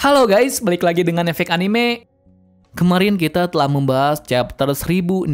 Halo guys, balik lagi dengan Efek Anime. Kemarin kita telah membahas chapter 1067,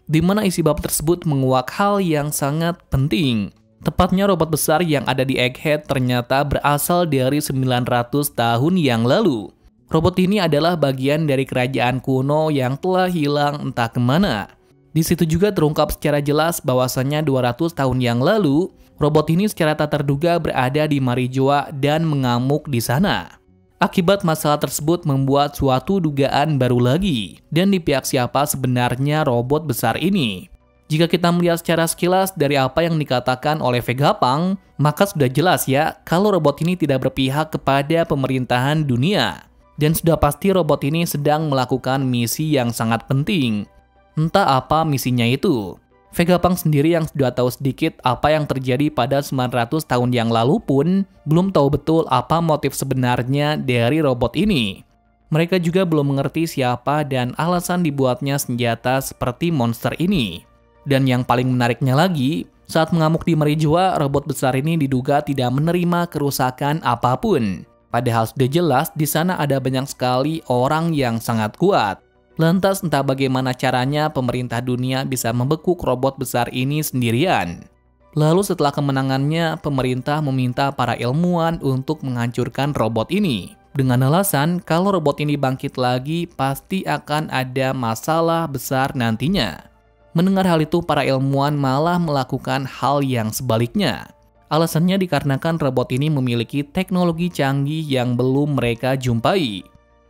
di mana isi bab tersebut menguak hal yang sangat penting. Tepatnya robot besar yang ada di Egghead ternyata berasal dari 900 tahun yang lalu. Robot ini adalah bagian dari kerajaan kuno yang telah hilang entah kemana. Di situ juga terungkap secara jelas bahwasannya 200 tahun yang lalu, robot ini secara tak terduga berada di Marijoa dan mengamuk di sana. Akibat masalah tersebut membuat suatu dugaan baru lagi, dan di pihak siapa sebenarnya robot besar ini. Jika kita melihat secara sekilas dari apa yang dikatakan oleh Vegapunk, maka sudah jelas ya kalau robot ini tidak berpihak kepada pemerintahan dunia. Dan sudah pasti robot ini sedang melakukan misi yang sangat penting. Entah apa misinya itu. Vegapunk sendiri yang sudah tahu sedikit apa yang terjadi pada 900 tahun yang lalu pun belum tahu betul apa motif sebenarnya dari robot ini. Mereka juga belum mengerti siapa dan alasan dibuatnya senjata seperti monster ini. Dan yang paling menariknya lagi, saat mengamuk di Marijoa, robot besar ini diduga tidak menerima kerusakan apapun. Padahal sudah jelas di sana ada banyak sekali orang yang sangat kuat. Lantas entah bagaimana caranya pemerintah dunia bisa membekuk robot besar ini sendirian. Lalu setelah kemenangannya, pemerintah meminta para ilmuwan untuk menghancurkan robot ini. Dengan alasan kalau robot ini bangkit lagi pasti akan ada masalah besar nantinya. Mendengar hal itu, para ilmuwan malah melakukan hal yang sebaliknya. Alasannya dikarenakan robot ini memiliki teknologi canggih yang belum mereka jumpai.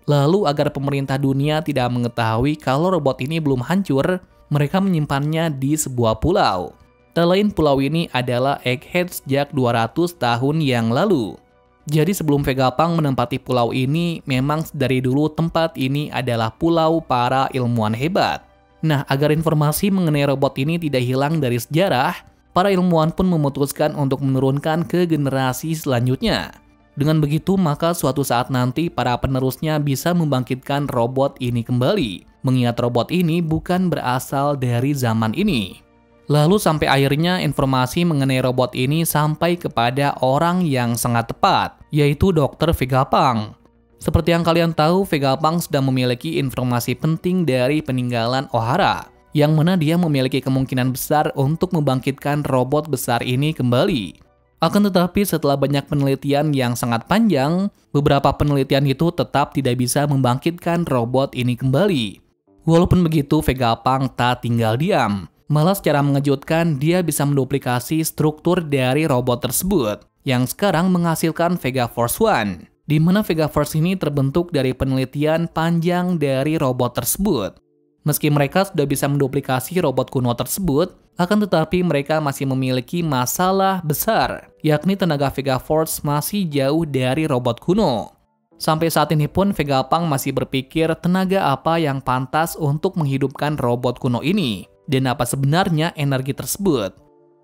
Lalu agar pemerintah dunia tidak mengetahui kalau robot ini belum hancur, mereka menyimpannya di sebuah pulau. Tak lain pulau ini adalah Egghead sejak 200 tahun yang lalu. Jadi sebelum Vegapunk menempati pulau ini, memang dari dulu tempat ini adalah pulau para ilmuwan hebat. Nah, agar informasi mengenai robot ini tidak hilang dari sejarah, para ilmuwan pun memutuskan untuk menurunkan ke generasi selanjutnya. Dengan begitu, maka suatu saat nanti para penerusnya bisa membangkitkan robot ini kembali, mengingat robot ini bukan berasal dari zaman ini. Lalu sampai akhirnya informasi mengenai robot ini sampai kepada orang yang sangat tepat, yaitu Dr. Vegapunk. Seperti yang kalian tahu, Vegapunk sudah memiliki informasi penting dari peninggalan Ohara, yang mana dia memiliki kemungkinan besar untuk membangkitkan robot besar ini kembali. Akan tetapi setelah banyak penelitian yang sangat panjang, beberapa penelitian itu tetap tidak bisa membangkitkan robot ini kembali. Walaupun begitu, Vegapunk tak tinggal diam. Malah secara mengejutkan, dia bisa menduplikasi struktur dari robot tersebut, yang sekarang menghasilkan Vega Force One, di mana Vega Force ini terbentuk dari penelitian panjang dari robot tersebut. Meski mereka sudah bisa menduplikasi robot kuno tersebut, akan tetapi mereka masih memiliki masalah besar, yakni tenaga Vega Force masih jauh dari robot kuno. Sampai saat ini pun Vegapunk masih berpikir tenaga apa yang pantas untuk menghidupkan robot kuno ini, dan apa sebenarnya energi tersebut.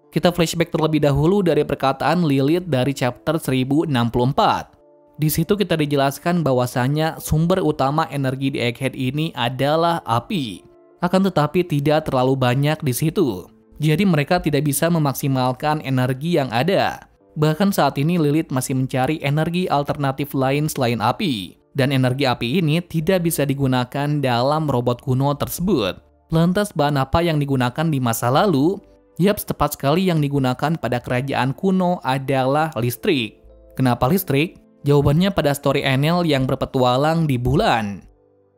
Kita flashback terlebih dahulu dari perkataan Lilith dari chapter 1064. Di situ kita dijelaskan bahwasanya sumber utama energi di Egghead ini adalah api. Akan tetapi tidak terlalu banyak di situ. Jadi mereka tidak bisa memaksimalkan energi yang ada. Bahkan saat ini Lilith masih mencari energi alternatif lain selain api. Dan energi api ini tidak bisa digunakan dalam robot kuno tersebut. Lantas bahan apa yang digunakan di masa lalu? Yap, tepat sekali yang digunakan pada kerajaan kuno adalah listrik. Kenapa listrik? Jawabannya pada story Enel yang berpetualang di bulan.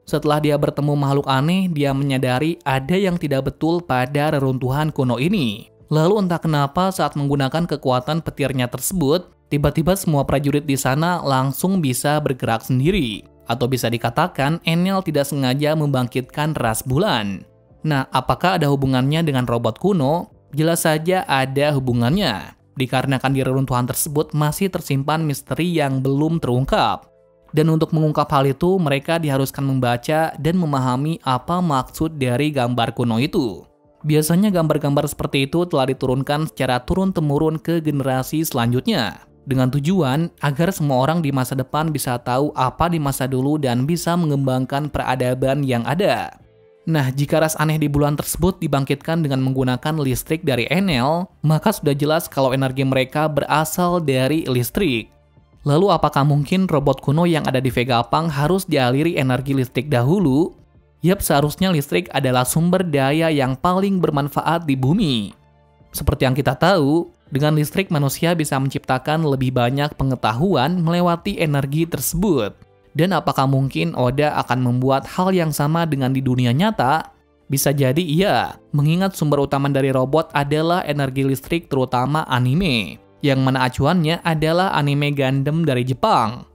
Setelah dia bertemu makhluk aneh, dia menyadari ada yang tidak betul pada reruntuhan kuno ini. Lalu entah kenapa saat menggunakan kekuatan petirnya tersebut, tiba-tiba semua prajurit di sana langsung bisa bergerak sendiri. Atau bisa dikatakan Enel tidak sengaja membangkitkan ras bulan. Nah, apakah ada hubungannya dengan robot kuno? Jelas saja ada hubungannya. Dikarenakan di reruntuhan tersebut masih tersimpan misteri yang belum terungkap. Dan untuk mengungkap hal itu, mereka diharuskan membaca dan memahami apa maksud dari gambar kuno itu. Biasanya gambar-gambar seperti itu telah diturunkan secara turun-temurun ke generasi selanjutnya. Dengan tujuan agar semua orang di masa depan bisa tahu apa di masa dulu dan bisa mengembangkan peradaban yang ada. Nah, jika ras aneh di bulan tersebut dibangkitkan dengan menggunakan listrik dari Enel, maka sudah jelas kalau energi mereka berasal dari listrik. Lalu apakah mungkin robot kuno yang ada di Vegapunk harus dialiri energi listrik dahulu? Yap, seharusnya listrik adalah sumber daya yang paling bermanfaat di bumi. Seperti yang kita tahu, dengan listrik manusia bisa menciptakan lebih banyak pengetahuan melewati energi tersebut. Dan apakah mungkin Oda akan membuat hal yang sama dengan di dunia nyata? Bisa jadi iya, mengingat sumber utama dari robot adalah energi listrik terutama anime, yang mana acuannya adalah anime Gundam dari Jepang.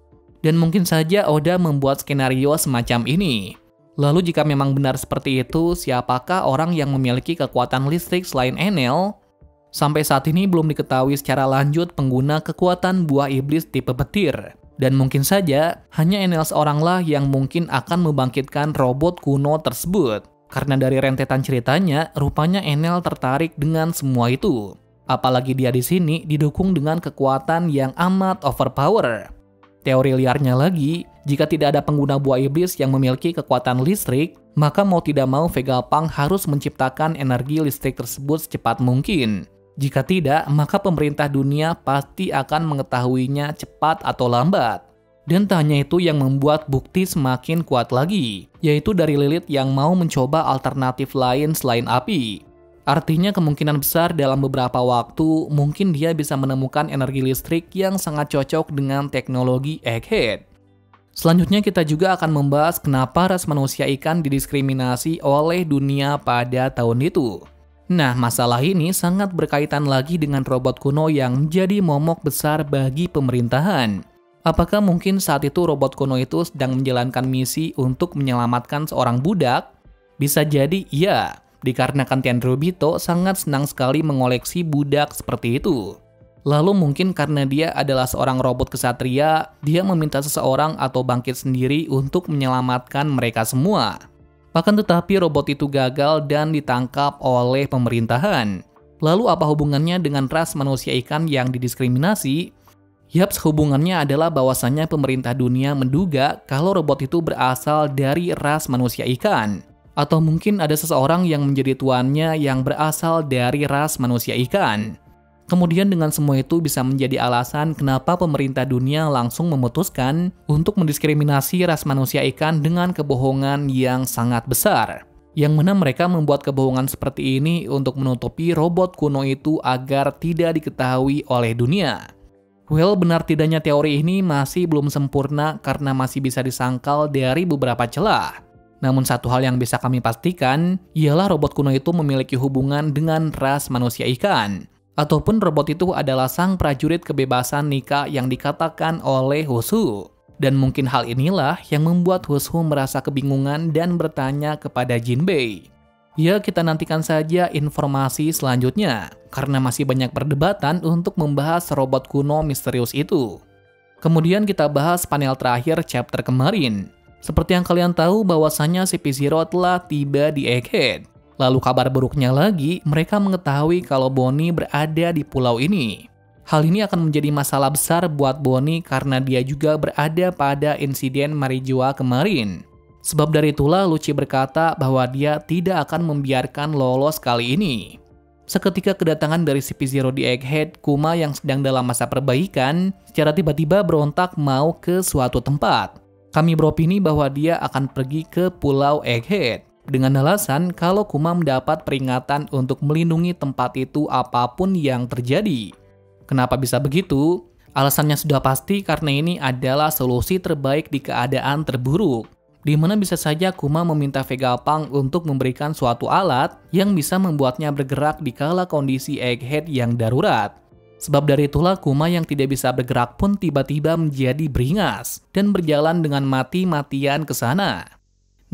Dan mungkin saja Oda membuat skenario semacam ini. Lalu jika memang benar seperti itu, siapakah orang yang memiliki kekuatan listrik selain Enel? Sampai saat ini belum diketahui secara lanjut pengguna kekuatan buah iblis tipe petir. Dan mungkin saja, hanya Enel seoranglah yang mungkin akan membangkitkan robot kuno tersebut. Karena dari rentetan ceritanya, rupanya Enel tertarik dengan semua itu. Apalagi dia di sini didukung dengan kekuatan yang amat overpower. Teori liarnya lagi, jika tidak ada pengguna buah iblis yang memiliki kekuatan listrik, maka mau tidak mau Vegapunk harus menciptakan energi listrik tersebut secepat mungkin. Jika tidak, maka pemerintah dunia pasti akan mengetahuinya cepat atau lambat. Dan tak hanya itu yang membuat bukti semakin kuat lagi, yaitu dari Lilith yang mau mencoba alternatif lain selain api. Artinya kemungkinan besar dalam beberapa waktu, mungkin dia bisa menemukan energi listrik yang sangat cocok dengan teknologi Egghead. Selanjutnya kita juga akan membahas kenapa ras manusia ikan didiskriminasi oleh dunia pada tahun itu. Nah, masalah ini sangat berkaitan lagi dengan robot kuno yang menjadi momok besar bagi pemerintahan. Apakah mungkin saat itu robot kuno itu sedang menjalankan misi untuk menyelamatkan seorang budak? Bisa jadi iya, dikarenakan Tenryubito sangat senang sekali mengoleksi budak seperti itu. Lalu mungkin karena dia adalah seorang robot kesatria, dia meminta seseorang atau bangkit sendiri untuk menyelamatkan mereka semua. Bahkan tetapi robot itu gagal dan ditangkap oleh pemerintahan. Lalu apa hubungannya dengan ras manusia ikan yang didiskriminasi? Yaps, hubungannya adalah bahwasannya pemerintah dunia menduga kalau robot itu berasal dari ras manusia ikan. Atau mungkin ada seseorang yang menjadi tuannya yang berasal dari ras manusia ikan. Kemudian dengan semua itu bisa menjadi alasan kenapa pemerintah dunia langsung memutuskan untuk mendiskriminasi ras manusia ikan dengan kebohongan yang sangat besar. Yang mana mereka membuat kebohongan seperti ini untuk menutupi robot kuno itu agar tidak diketahui oleh dunia. Well, benar tidaknya teori ini masih belum sempurna karena masih bisa disangkal dari beberapa celah. Namun satu hal yang bisa kami pastikan, ialah robot kuno itu memiliki hubungan dengan ras manusia ikan. Ataupun robot itu adalah sang prajurit kebebasan Nika yang dikatakan oleh Hushu. Dan mungkin hal inilah yang membuat Hushu merasa kebingungan dan bertanya kepada Jinbei. Ya, kita nantikan saja informasi selanjutnya, karena masih banyak perdebatan untuk membahas robot kuno misterius itu. Kemudian kita bahas panel terakhir chapter kemarin. Seperti yang kalian tahu bahwasannya CP0 telah tiba di Egghead. Lalu kabar buruknya lagi, mereka mengetahui kalau Bonnie berada di pulau ini. Hal ini akan menjadi masalah besar buat Bonnie karena dia juga berada pada insiden Marijoa kemarin. Sebab dari itulah Lucci berkata bahwa dia tidak akan membiarkan lolos kali ini. Seketika kedatangan dari CP0 di Egghead, Kuma yang sedang dalam masa perbaikan, secara tiba-tiba berontak mau ke suatu tempat. Kami beropini bahwa dia akan pergi ke pulau Egghead. Dengan alasan kalau Kuma mendapat peringatan untuk melindungi tempat itu apapun yang terjadi. Kenapa bisa begitu? Alasannya sudah pasti karena ini adalah solusi terbaik di keadaan terburuk. Di mana bisa saja Kuma meminta Vegapunk untuk memberikan suatu alat yang bisa membuatnya bergerak di kala kondisi Egghead yang darurat. Sebab dari itulah Kuma yang tidak bisa bergerak pun tiba-tiba menjadi beringas dan berjalan dengan mati-matian ke sana.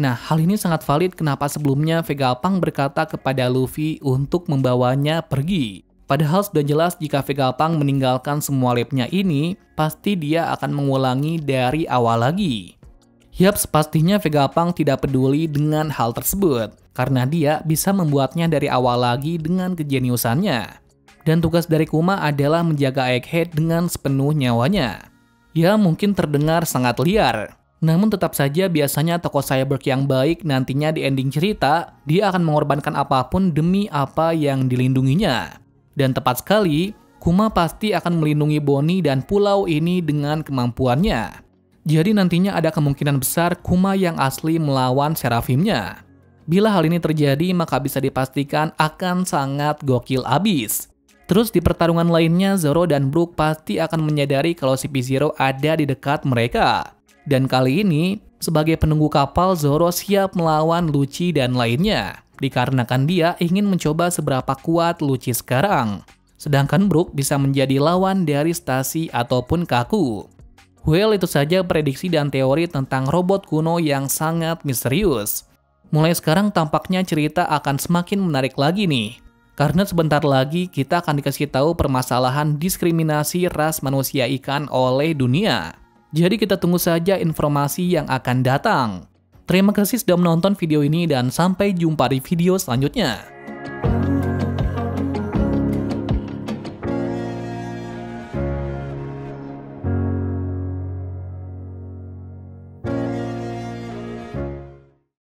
Nah, hal ini sangat valid kenapa sebelumnya Vegapunk berkata kepada Luffy untuk membawanya pergi. Padahal sudah jelas jika Vegapunk meninggalkan semua labnya ini, pasti dia akan mengulangi dari awal lagi. Yap, pastinya Vegapunk tidak peduli dengan hal tersebut, karena dia bisa membuatnya dari awal lagi dengan kejeniusannya. Dan tugas dari Kuma adalah menjaga Egghead dengan sepenuh nyawanya. Ya, mungkin terdengar sangat liar. Namun tetap saja biasanya tokoh Cyborg yang baik nantinya di ending cerita, dia akan mengorbankan apapun demi apa yang dilindunginya. Dan tepat sekali, Kuma pasti akan melindungi Bonnie dan pulau ini dengan kemampuannya. Jadi nantinya ada kemungkinan besar Kuma yang asli melawan Seraphimnya. Bila hal ini terjadi, maka bisa dipastikan akan sangat gokil abis. Terus di pertarungan lainnya, Zoro dan Brook pasti akan menyadari kalau CP0 ada di dekat mereka. Dan kali ini, sebagai penunggu kapal, Zoro siap melawan Lucci dan lainnya, dikarenakan dia ingin mencoba seberapa kuat Lucci sekarang. Sedangkan Brook bisa menjadi lawan dari Stacy ataupun Kaku. Well, itu saja prediksi dan teori tentang robot kuno yang sangat misterius. Mulai sekarang tampaknya cerita akan semakin menarik lagi nih. Karena sebentar lagi kita akan dikasih tahu permasalahan diskriminasi ras manusia ikan oleh dunia. Jadi kita tunggu saja informasi yang akan datang. Terima kasih sudah menonton video ini dan sampai jumpa di video selanjutnya.